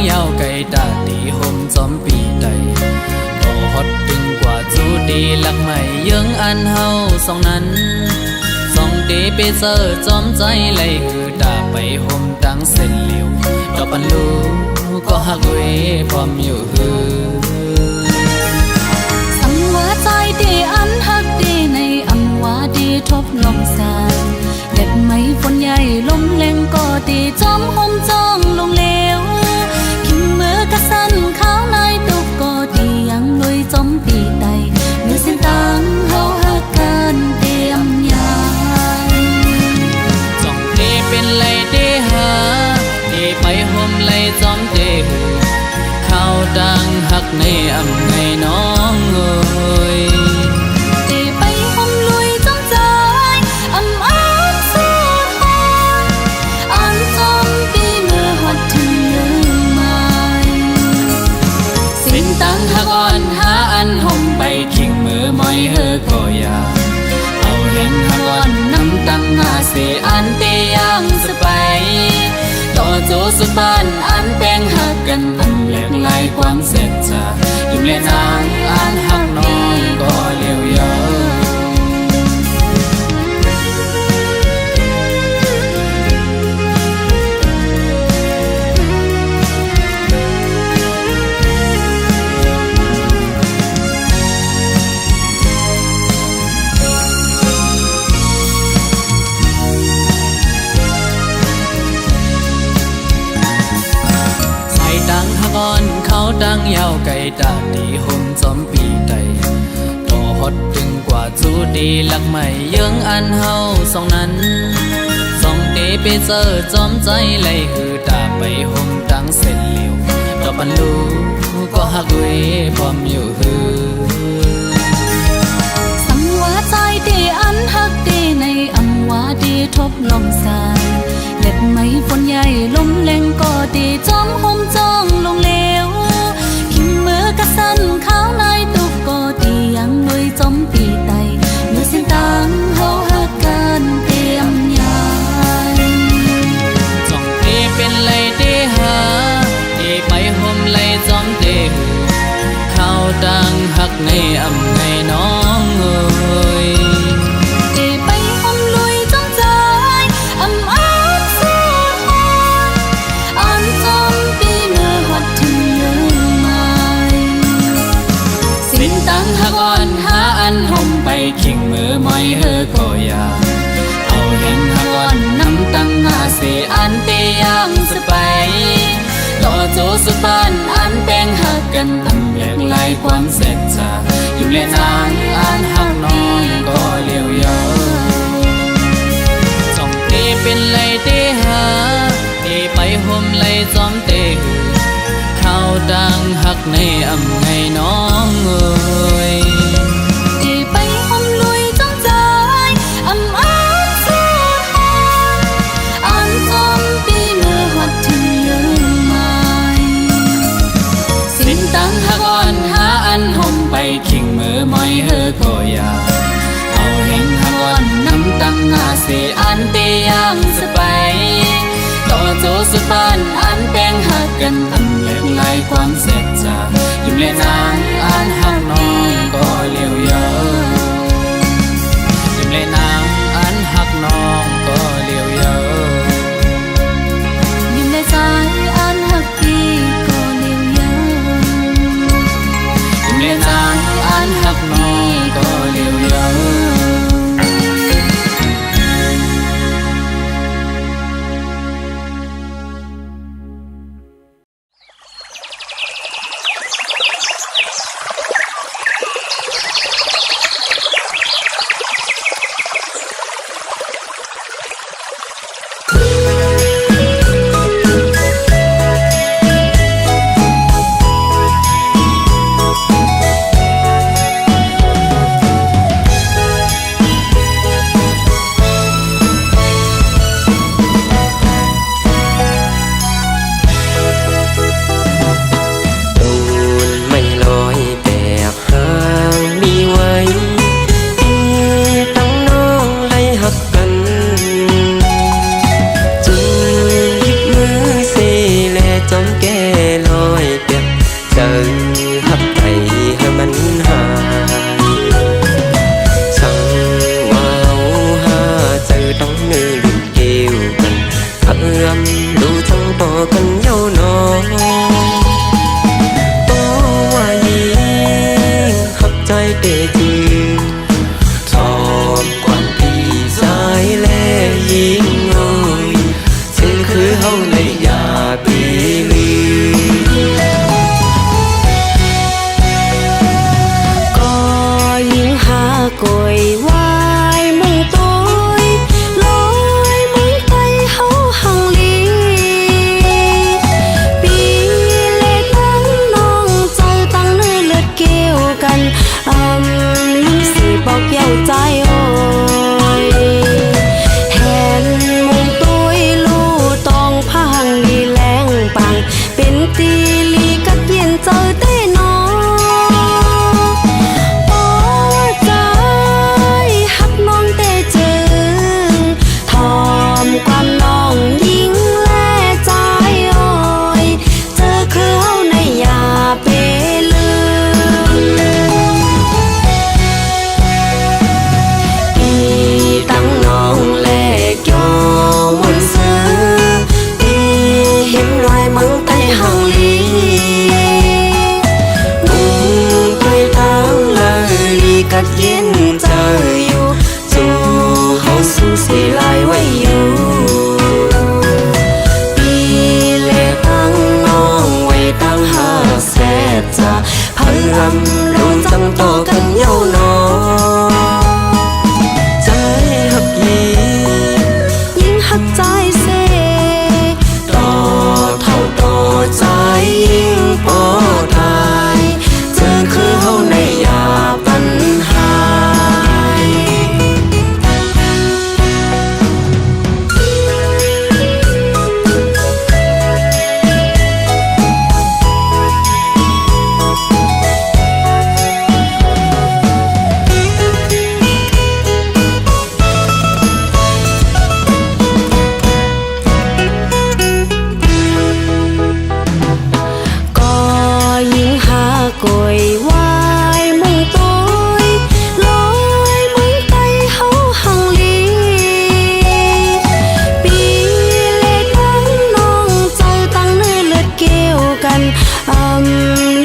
ยาวไก่ตาตีห่มจอมปีใดก็ฮอดถึงกว่าจูดีหลักใหม่ยังอันเฮาสองนั้นสองดีไปเจอจอมใจไหลคือตาไปห่มตั้งเส้นเหลียวดอกปันลูก็หักเวพร้อมอยู่ฮือสังว่าใจดีอันหักดีในอันว่าดีทบลมสานเด็ดไม่ฝนใหญ่ลมแรงก็ดีจอมห่มจ้องลงเลวขิงมือกระสันข้าวในตุกก็ดียังลุยจอมปีไตเมื่อเส้นตังเฮาหักกันเตรียมยางจ้องเพลเป็นไรเดหาดีไปห่มไหลจอมเตหือข้าวดังหักในอำไงน้องเอ้ยดีไปห่มลุยจอมใจอำอ้างสู้ทนอันจอมปีเมื่อหดถึงลืมไม่สิ้นตังหักอ่อนหาอันห่มไปขิงมือมอยเฮอก็อยาเอาเห็นหักอ่อนน้ำตังหาเสียอันเตยังสไปต่อโจสุบ้านอันแป้งหักกันอันแหลกลายความเสร็จจะยิ้มเล่นนางอันหักน้องก็เลี้ยวเยอะเขาดังยาวไก่ตาดีห่มจอมปีใดต่อฮอดถึงกว่าจูดีหลักใหม่ยังอันเฮาสองนั้นสองดีไปเจอจอมใจไหลคือตาไปห่มตั้งเส้นเหลียวดอกปันลูก็หักเวพร้อมอยู่ฮือสังว่าใจดีอันหักดีในอันว่าดีทบลมสานเล็ดไม่ฝนใหญ่ลมแรงก็ดีจอมห่มจ้องลงเลวขิงมือกระสันข้าวในตุกก็ดียังลุยจอมปีไตเมื่อเส้นตังเฮาหักกันเตรียมยางจ้องเพเป็นไรเดหาดีไปห่มไหลจอมเตหือข้าวดังหักในอำไงน้องเอ้ยดีไปห่มลุยจอมใจอำอ้างสู้ทนอันจอมปีเมื่อหดถึงลืมไม่สิ้นตังหักอ่อนหาอันห่มไปขิงมือมอยเฮอก็อยาเอาเห็นหักอ่อนน้ำตังหาเสียอันเตยังสไปต่อโจสุบ้านอันแป้งหักกันอันแหลกลายความเสร็จจะยิ้มเล่นนางอันหักน้องก็เลี้ยวเยอะจ้องเตเป็นไรเตหาเตไปห่มไหลจอมเตหือข้าวดังหักในอำไงน้องเอ้ยดีไปห่มลุยจอมใจอำอ้างสู้ทนอันจอมปีเมื่อหดถึงลืมไม่สิ้นตังหักอ่อนหาอันห่มไปขิงมือมอยเฮอก็อยาเอาเห็นหักอ่อนน้ำตังหาเสียอันเตยังสไปต่อโจสุบ้านอันแป้งหักกันอันแหลกลายความเสร็จจะยิ้มเล่นนางอันหักน้องก็เลี้ยวเยอะยิ้มเล่นนางอันหักน้องก็เลี้ยวเยอะยิ้มในใจอันหักดีก็เลี้ยวเยอะยิ้มเล่นนางอันหักน้องก็เลี้ยวเยอะ าใจโอ้ยแหนมุงตุ้ยลู่ตองพังลีแรงปังเป็นตีลีกัดเย็นเจอเต้นอโอ้ใจฮักน้องเต้จึงทอมความน้องยิ่งแลใจโอ้ยเจอคือเฮาในยาเปลืมอีตั้งน้องแลกยอมุนซื้ออีเห็นรอยมังใต้หางลีมุงไปทางเลยลีกัดเย็นเจออยู่จู่เฮาสู้สิลายไว้อยู่ปีเลตั้งน้องไว้ตั้งหาแสบจะพันรำรู้จังต่อกันเย้านอใจหักยียิ่งหักใจเสต่อเท่าต่อใจยิ่งปอตายเจอคือเฮาในยาปัญหาก็ยิ่งหากอยไว้มุงตุ้ยลอยมุงใต้เฮาหังลีปีเลตั้งน้องเจ้าตั้งเนื้อเลือดเกี่ยวกัน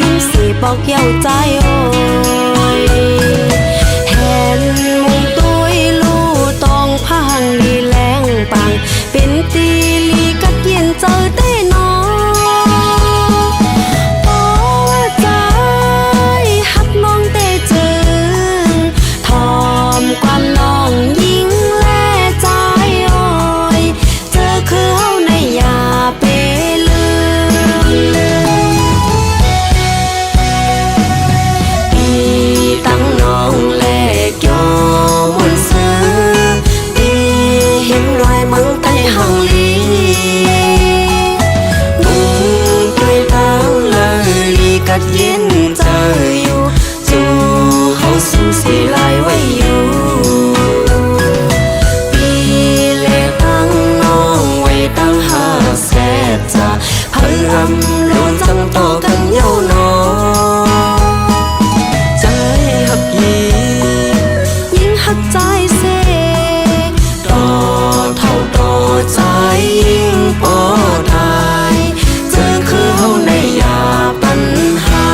ลิ้มสีบอกเย้าใจโอ้ยแหนมุงตุ้ยลู่ตองพังลีแรงปังเป็นตีลีกัดเย็นเจอเต้นอโอ้ใจฮักน้องเต้จึงทอมความน้องยิ่งแลใจโอ้ยเจอคือเฮาในยาเปลืมอีตั้งน้องแลกยอมุนซื้ออีเห็นรอยมังใต้หางลีมุงด้วยทางเลยลีกัดเย็นเจออยู่จู่เฮาสู้สิลายไว้อยู่ปีเลตั้งน้องไว้ตั้งหาแสบจะพันรำรู้จังต่อกันเย้านอใจหักยียิ่งหักใจเสต่อเท่าต่อใจยิ่งปอตายเจอคือเฮาในยาปัญหา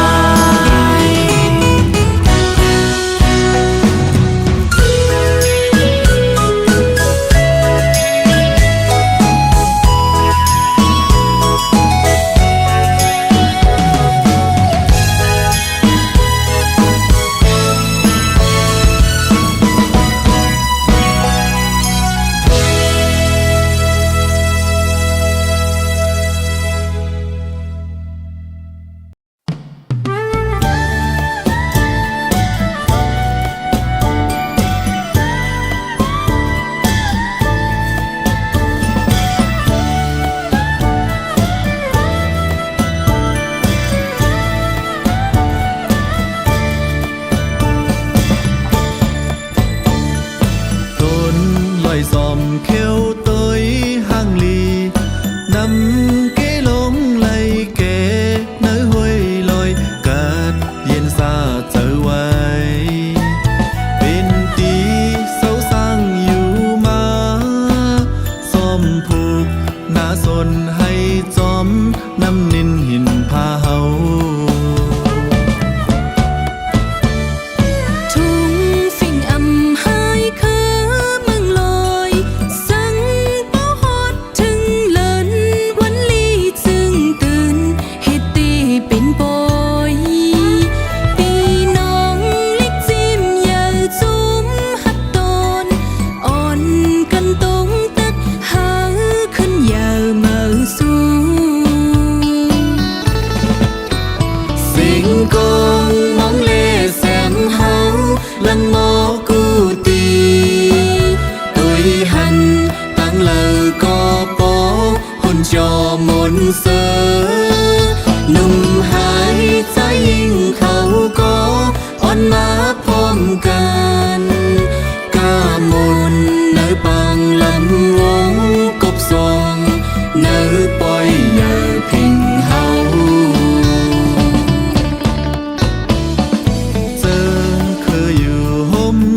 lăng mô cu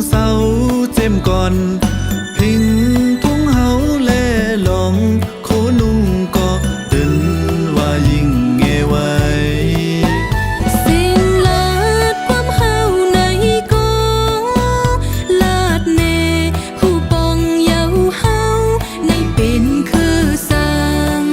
เศร้าเจ็มก่อนพิงทุ่งเฮาแลลองโคนุ่งก็ตึนว่ายิ่งเงไว้ สิ่งลาดความเฮาในก็ลาดเนผู้ปองเยาเฮาในเป็นคือสัง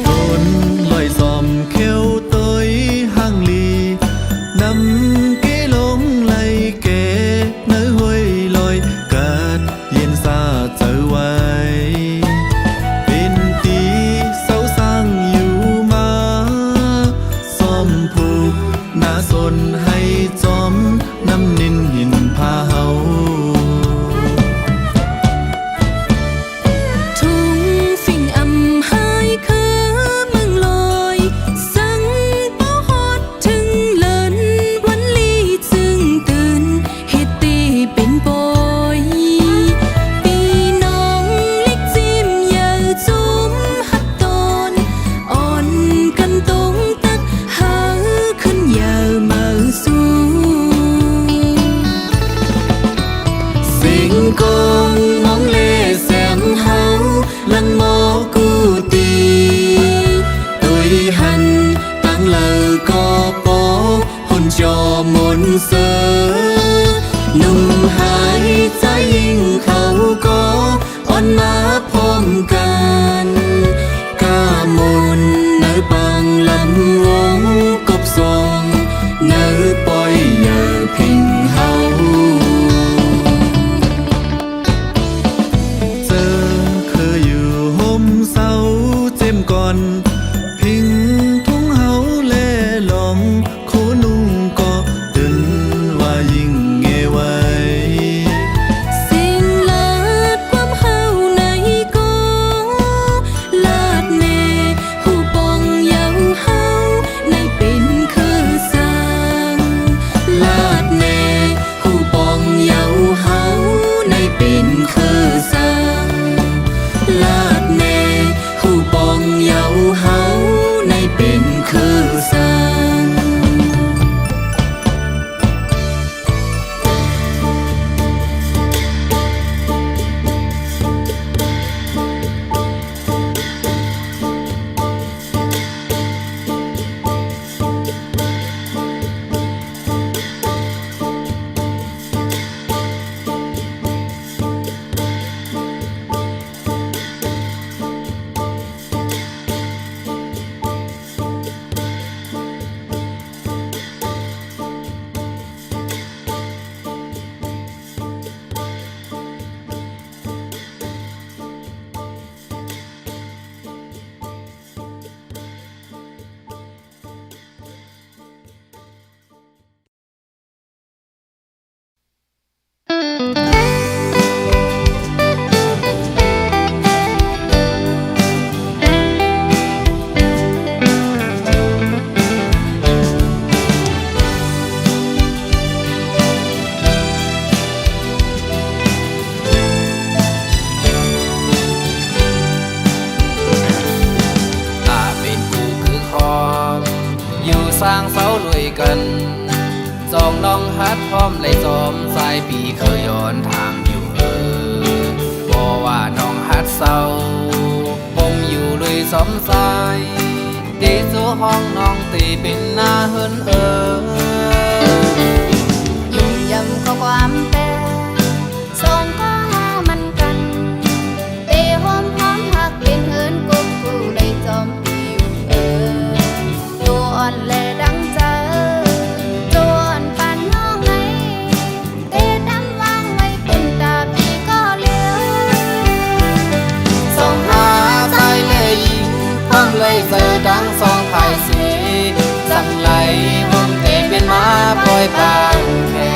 คนลอยซอมเขียวเตยห่างลีนำเกลงไหลเกเนื้อห้วยลอยกาดเย็นซาเจอไว้เป็นตีเศร้าสร้างอยู่มาซ่อมผูกหน้าสนให้จอมน้ำนินหินพาเฮา ทุ่งสิ่งอำหายคือเมืองลอยสังเป้าฮอดถึงเลินวันลีจึงตื่นเฮ็ดตีเป็นปอยปีน้องเล็กจิ้มยาจุ้มหัดตอนอ่อนกันตรงตักหาขึ้นยามาสู้ สิ่งกงมองเลแสมเฮาลังหมอกูตีตุยหันตั้งเลอก็ปอหุ่นจอมนเสอหนุ่มหายใจยิ่งเขาก็อ่อนมาพร้อมกันกามนเนื้อปังลำวงกบทรงเนื้อปล่อยเยอพิงเฮา เจอคืออยู่ห่มเศร้าเจ็มก่อนพิงทุ่งเฮาแลลองโคนุ่งก็ตึนว่ายิ่งเงไว้ สิ่งลาดความเฮาในก็ลาดเนผู้ปองเยาเฮาในเป็นคือสังลาดเนผู้ปองเยาเฮาในเป็นคือสังลาดเนผู้ปองเยาเฮาในเป็นคือสัง สร้างเสาลุยกันจองน้องฮัดพร้อมเลยจอมสายปีเคยย้อนทางอยู่บอกว่าน้องฮัดเศร้าผมอยู่ลุยสมสายตีสู่ห้องน้องตีเป็นหน้าเฮินยุ่งยำก็ความแต่สองก็หามันกันเตะหอมหอมหักเป็นเฮินกุ๊กกูได้จอมปีอยู่ตัวอ่อนและดังเจอตัวอ่อนปันน้องไงเตะดำวางไว้ปุ่นตาปีก็เลี้ยวส่งหาใจเลยยิงพร้อมเลยเจอดังสองภายสีสั่งไหลผมเตะเป็นมาปล่อยบางแค่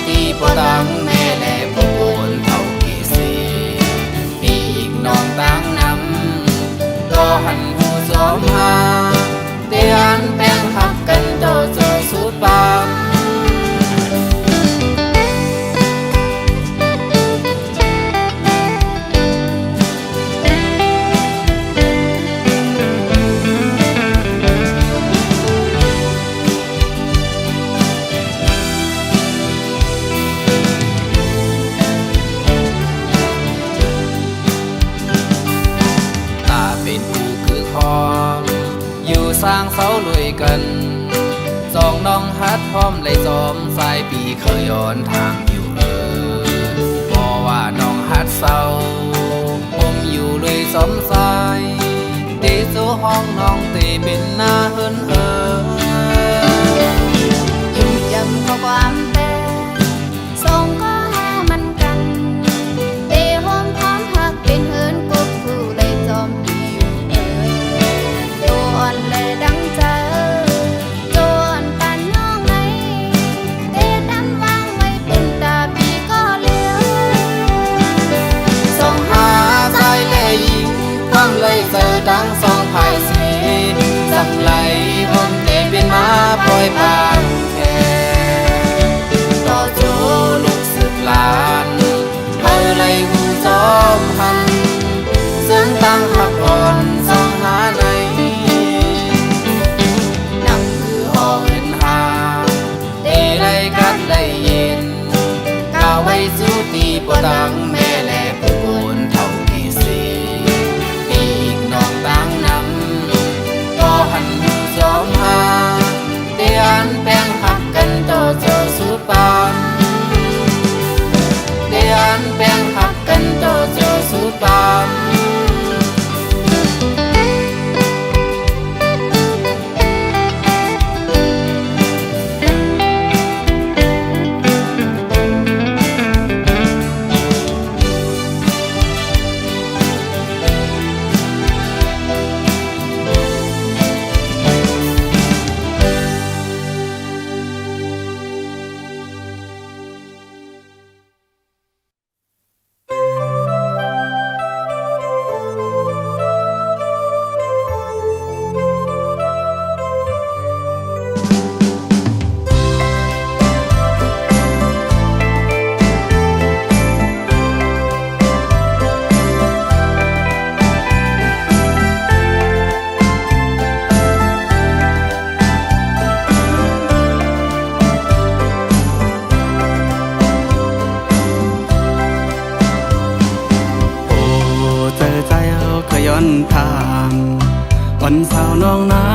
ตีปอดังแม่แลผู้คนเท่ากี่สีปีอีกน้องตั้งนำก็หันหูสอมหาเตียนแป้งหักกันโตโจสุดปางสร้างเสาลุยกันสองน้องฮัดพร้อมเลยจอมสายปีเคยย้อนทางอยู่บอกว่าน้องฮัดเศร้าผมอยู่เลยสมสายเตจูห้องน้องเตเป็นหน้าเฮินยิ่งจำข้อความแต่ส่งก็หามันกันเตหอมพร้อมหักเป็นเฮินกุบผู้เลยจอมปีอยู่ตัวอ่อนเลยดังใจจนปันน้องไหนเตดันวางไว้เป็นตาปีก็เลี้ยวส่งหาใจเลยยิงความเลยเจอดังสองภายสีสักไหลผมเตเป็นมาปล่อยปานแค่ต่อโจลูกสืบลานเมื่อไรหูจอมหันซึ่งตั้งหักอ่อนสองหาในนั่งคือห้องเห็นหาเตไรกัดไรเย็นก้าวไว้สู้ตีปอดังแม่แลผู้คนเท่ากี่สีปีกน้องตั้งนำก็หันหูจอมหาเตียนแป้งหักกันโตโจสุดปานเตียนแป้งหักกันโตโจสุดปานย้อนทางวันสาวน้องนา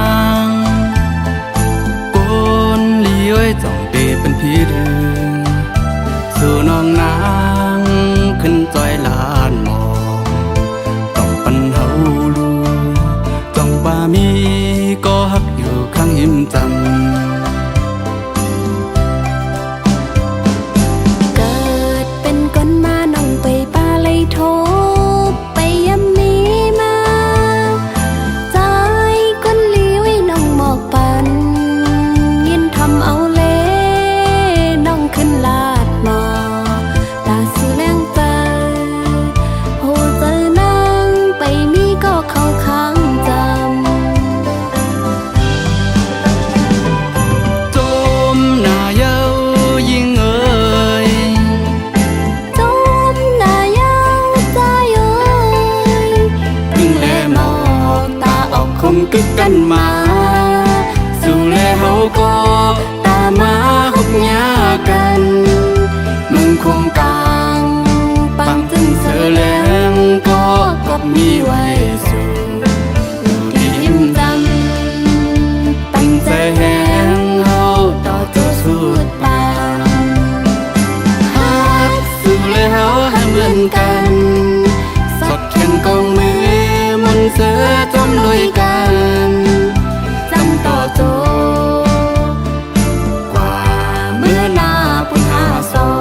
งโกนลีไว้จ้องเตเป็นพี่เดินสู่น้องนางขึ้นจอยลานหมองต้องปันเฮาลูจ้องบ่ามีก็ฮักอยู่ข้างหิมจำเกิดเป็นก้นมาน้องไปป่าเลยโทไปยำนี้มาใจก้นลีไว้น้องหมอกปันยินทำเอาเล่น้องขึ้นลาดหมอตาสูแรงใจโหเจอนางไปมีก็เข้าข้างจำจมหน้าเย้ายิ่งเอ่ยจมหน้าเย้าใจเอ่ยยิ่งแลหมอกตาออกคมกึกกันมาสู่แลเฮาก็ตามาหกหญ้ากันมึงคงกลางปังจึงเสือแหลงก็กบมีไว้สู่อยู่ที่หิมจำตั้งใจแหงเฮาต่อโจสุดปานฮักสู่แลเฮาห้ามเลื่อนกันสดแข่งกองมือมนต์เสือจอมลุยกันจำต่อโจกว่าเมื่อหน้าปุญหาสอง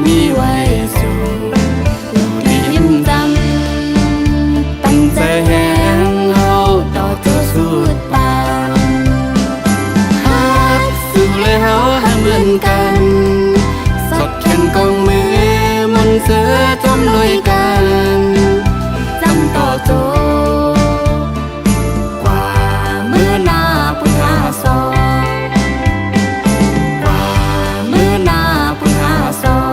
มีไว้สู่ลูกได้ยิ้มจำตั้งใจแหงเฮาต่อเจ้าสุดปานฮักสู่เลยเฮาให้เหมือนกันสดแขนกองมือมนต์เสือจมลอยกันจำต่อโจกว่าเมื่อหน้าปุญหาสองกว่าเมื่อหน้าปุญหาสอง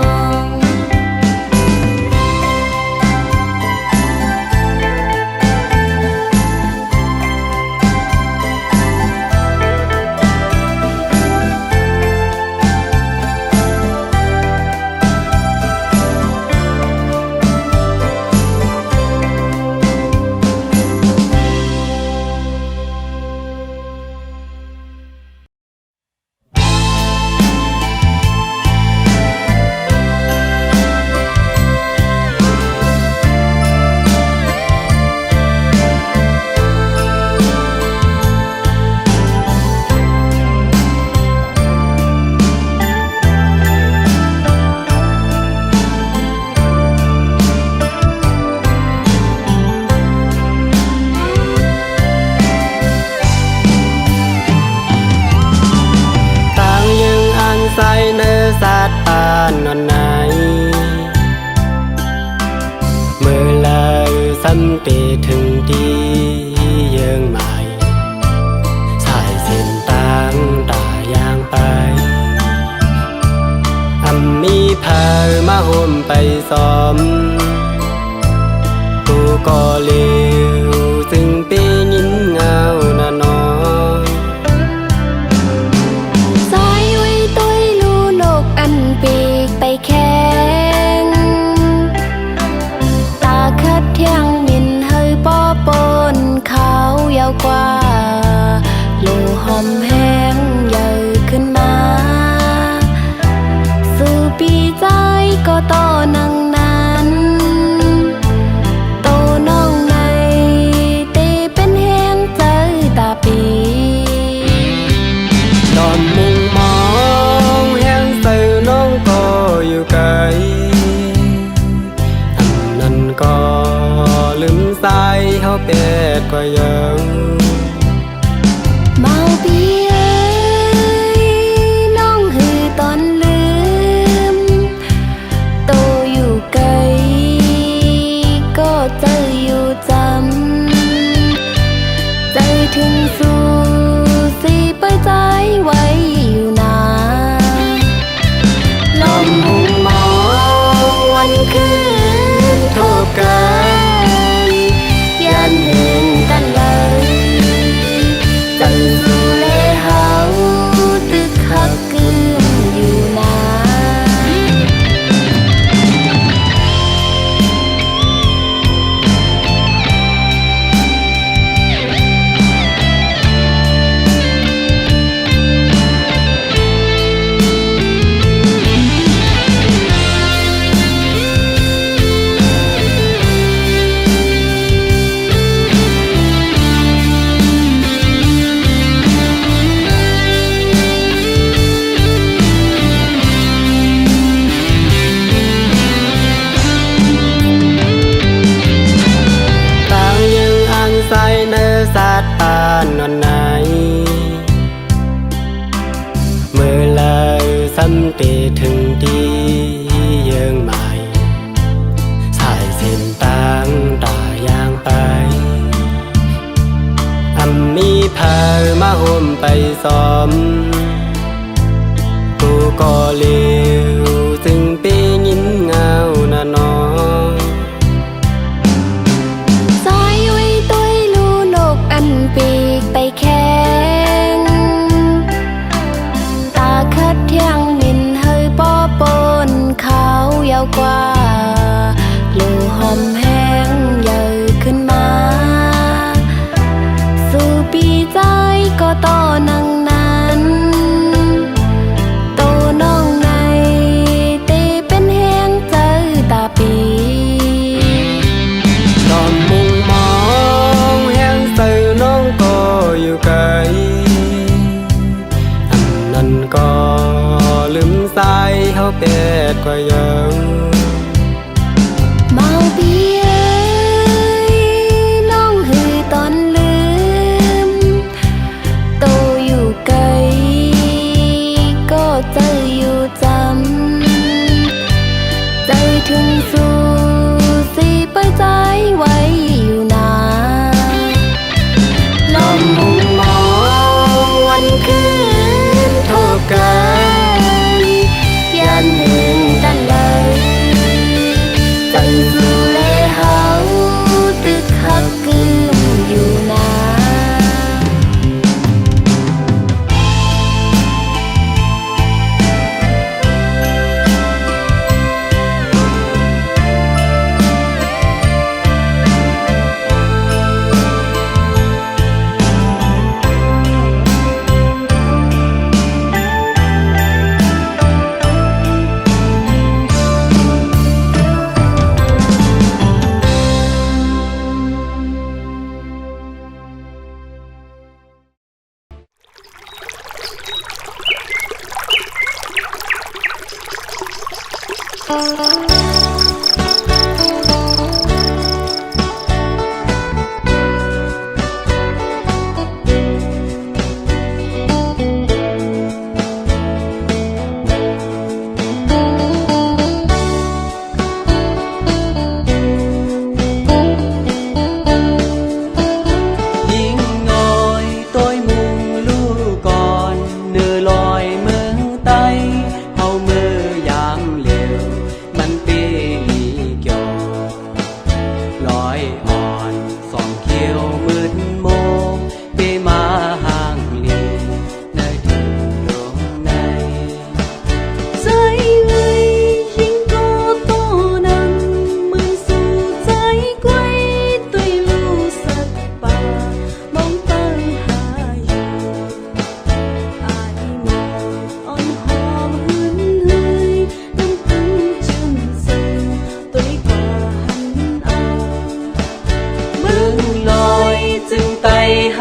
ซ้อมกูก็เลวซึ่งเป็นยินเงาหน้าน้องสายไว้ต้วยลูนกอันปีกไปแข่งตาคัดเที่ยงมินเฮยป้อปนเขายาวกว่าลูหอมแห้งใหญ่ขึ้นมาสู่ปีใจก็ต่อนังนั้นโตน้องในเตเป็นแห้งใจตาปีตอนมุ่งมองแห้งใส่น้องก็อยู่ไกลอันนั้นก็ลืมสายเขาเป็ดก็ยังเมาปีเอ้ยน้องหือตอนลืมโตอยู่ไกลก็ใจอยู่จำใจถึงสู่สิไปใจไว้อยู่นาลมมุ่งมองวันคืนทบกันยันเห็นกันเลยจันสู่เลเฮาตึกหักกึ่งอยู่นาปานนอนไหนเมื่อลายซ้ำเตถึงดีเยื่องใหม่สายเส้นต่างตายางไปมีพามาห่มไปซ้อมกูก็เลวจึงเป็นยินเงาหน้าน้องปีกไปแข่งตาคัดเที่ยงมินเฮยป้อปนเขายาวกว่าลูหอมแห้งใหญ่ขึ้นมาสู่ปีใจก็ต่อนังนั้นโตน้องในเตเป็นแห้งใจตาปีตอนมุ่งมองแห้งใส่น้องก็อยู่ไกลอันนั้นก็ลืมสายเขาเป็ดก็ยัง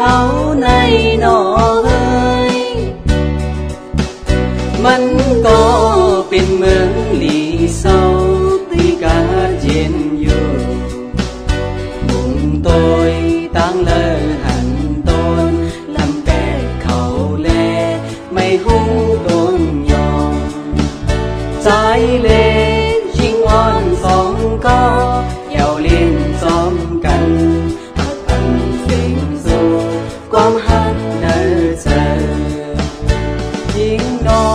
เฮาในหนอเอ้ยมันก็เป็นเมืองหลีเศร้าที่กาเย็นอยู่มุงตอยตั้งเลยหันต้นลำแปดเขาแลไม่หูต้นยอมใจเล่ยิ่งอ่อนสองก็เยาเล่นซ้อมกันความหักเนื้อเธอยิ่งน้อ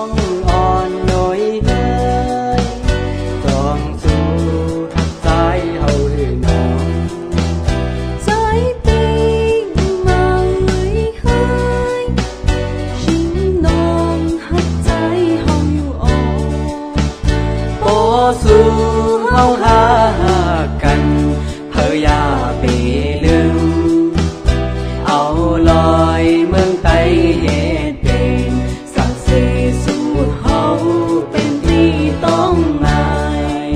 งอ่อนหน่อยเฮ้ยต้องสู้ทักใจเฮาหรือน้องใจตีมาเฮ้ยยิ่งน้องหักใจเฮาอยู่อ่อนบ่สู้เฮาหากันเพื่ออย่าไปลืมเอาลอยเมืองไทยเหตุเป็นสักสีสู่เฮาเป็นที่ต้องหมาย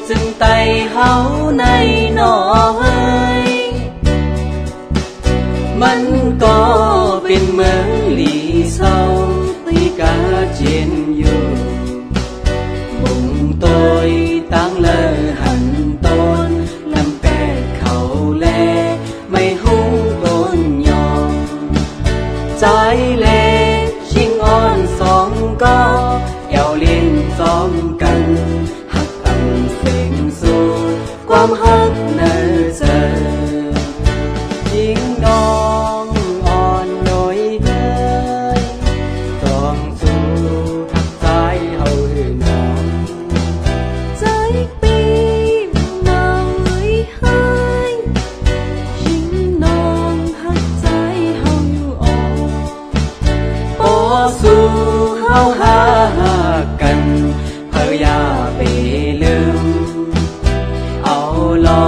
จึงไต่เฮาในหนอเฮ้ยมันก็เป็นเมืองหลีเศร้าที่กาเจียนอยู่บุงตอยตั้งเลยหันต้นลำแปดเขาแลไม่หูต้นยอมใจเล่ยิ่งอ่อนสองก็เยาเล่นซ้อมกันความหักเนื้อเธอยิ่งน้องอ่อนหน่อยเฮ้ยต้องสู้ทักใจเฮาหรือน้องใจปีมาเฮ้ยยิ่งน้องหักใจเฮาอยู่อ่อนบ่สู้เฮาหากันเพื่ออย่าไปลืมเอาลอ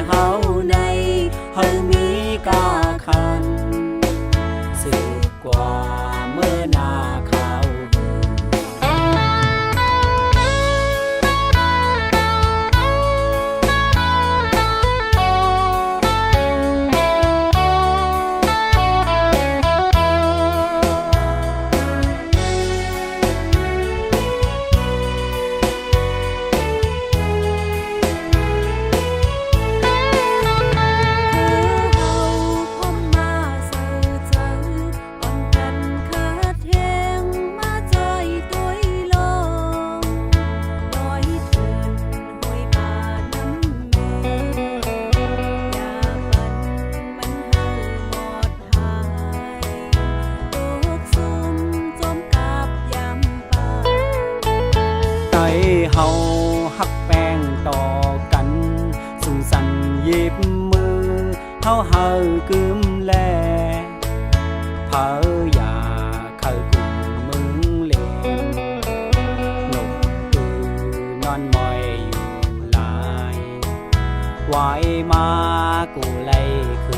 เฮาในเฮามีกาคันสืบกว่าเมื่อนาเขาเฮาฮักแป้งต่อกันสุงสันหยิบมือเฮาเฮากึมแลเผาอย่าเข้ากลุ่มมึงเลงนกตือนอนมอยอยู่หลายไว้มากูไล่คือ